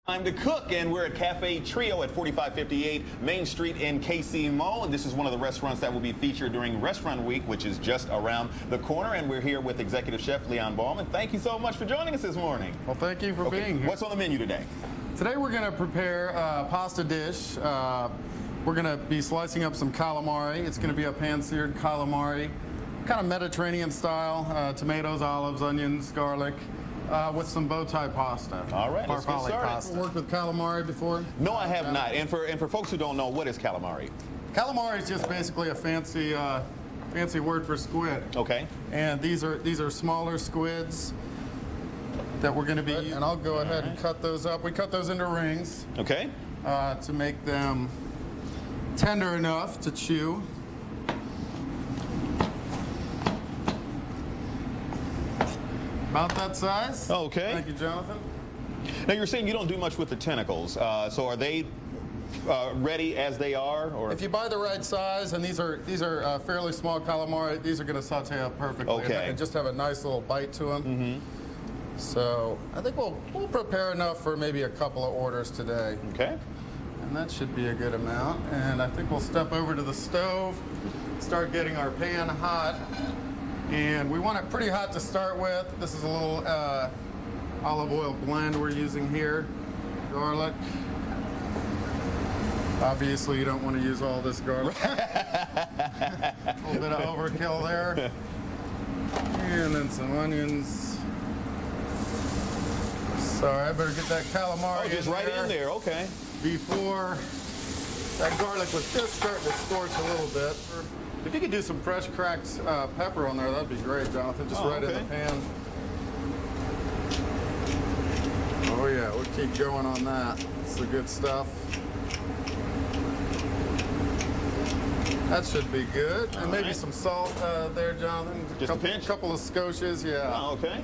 Time to cook, and we're at Cafe Trio at 4558 Main Street in KC Mo. And this is one of the restaurants that will be featured during Restaurant Week, which is just around the corner. And we're here with Executive Chef Leon Ballman. Thank you so much for joining us this morning. Well, thank you for being here. What's on the menu today? Today we're going to prepare a pasta dish. We're going to be slicing up some calamari. It's going to be a pan-seared calamari, kind of Mediterranean style, tomatoes, olives, onions, garlic. With some bow tie pasta. All right, let's get started. Pasta. Worked with calamari before? No, I have not. And for folks who don't know, what is calamari? Calamari is just basically a fancy word for squid. Okay. And these are smaller squids that we're going to be. And I'll go ahead and cut those up. We cut those into rings. Okay. To make them tender enough to chew. About that size. Okay. Thank you, Jonathan. Now, you're saying you don't do much with the tentacles. So are they ready as they are? Or? If you buy the right size, and these are fairly small calamari, these are going to saute up perfectly. Okay. And just have a nice little bite to them. Mm-hmm. So I think we'll prepare enough for maybe a couple of orders today. Okay. And that should be a good amount. And I think we'll step over to the stove, start getting our pan hot. And we want it pretty hot to start with. This is a little olive oil blend we're using here. Garlic. Obviously, you don't want to use all this garlic. A little bit of overkill there. And then some onions. Sorry, I better get that calamari just right in there, okay. Before that garlic was just starting to scorch a little bit. If you could do some fresh cracked pepper on there, that'd be great, Jonathan. Just right in the pan. Oh yeah, we'll keep going on that. It's the good stuff. That should be good. And maybe some salt there, Jonathan. Just a pinch? A couple of scotches, yeah. Oh, okay.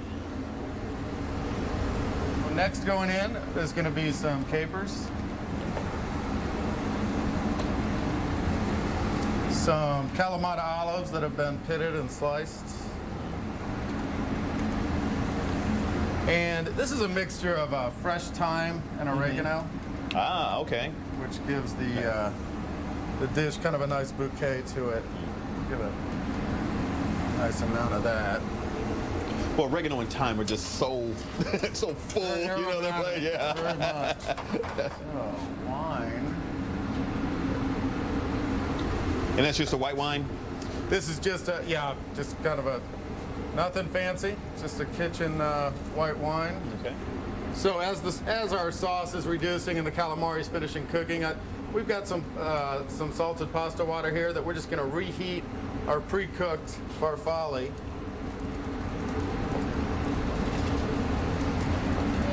Well, next going in is going to be some capers. Some Kalamata olives that have been pitted and sliced. And this is a mixture of fresh thyme and oregano. Ah, okay. Which gives the dish kind of a nice bouquet to it. Give a nice amount of that. Well, oregano and thyme are just so full, you know, they're playing, yeah. Very much. Oh, wine. And that's just a white wine? This is just just kind of a, nothing fancy, just a kitchen white wine. Okay. So as our sauce is reducing and the calamari is finishing cooking, we've got some salted pasta water here that we're just going to reheat our pre-cooked farfalle.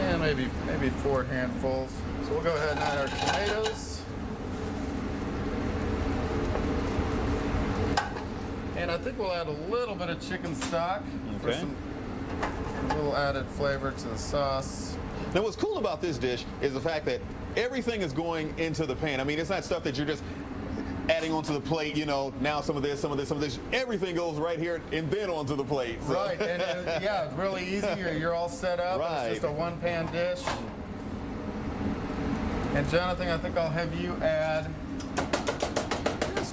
And maybe 4 handfuls. So we'll go ahead and add our tomatoes. And I think we'll add a little bit of chicken stock for some little added flavor to the sauce. Now, what's cool about this dish is the fact that everything is going into the pan. I mean, it's not stuff that you're just adding onto the plate, you know, now some of this, some of this, some of this. Everything goes right here and then onto the plate. So. Right, and yeah, it's really easy. You're all set up. Right. It's just a one-pan dish. And Jonathan, I think I'll have you add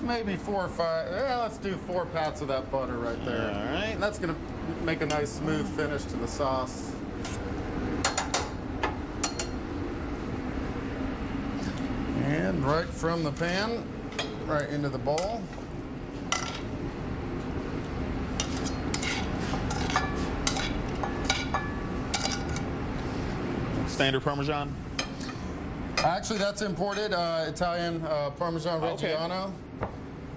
maybe 4 or 5. Yeah, let's do 4 pats of that butter right there. All right. And that's going to make a nice smooth finish to the sauce. And right from the pan, right into the bowl. Standard Parmesan? Actually, that's imported Italian Parmesan Reggiano. Okay.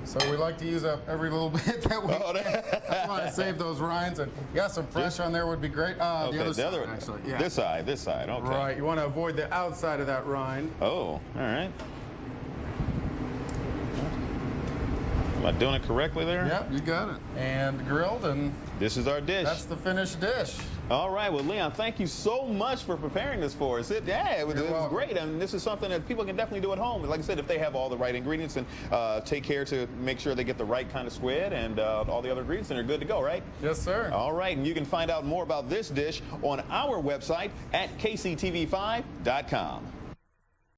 So we like to use up every little bit that we can. That's why I saved those rinds. And yeah, some fresh on there would be great. Okay, the other side, actually. Yeah. This side, okay. Right, you want to avoid the outside of that rind. Oh, all right. Am I doing it correctly there? Yep, you got it. And grilled, and this is our dish. that's the finished dish. All right, well, Leon, thank you so much for preparing this for us. It was great. I mean, this is something that people can definitely do at home. Like I said, if they have all the right ingredients and take care to make sure they get the right kind of squid and all the other ingredients, and they're good to go, right? Yes, sir. All right, and you can find out more about this dish on our website at kctv5.com.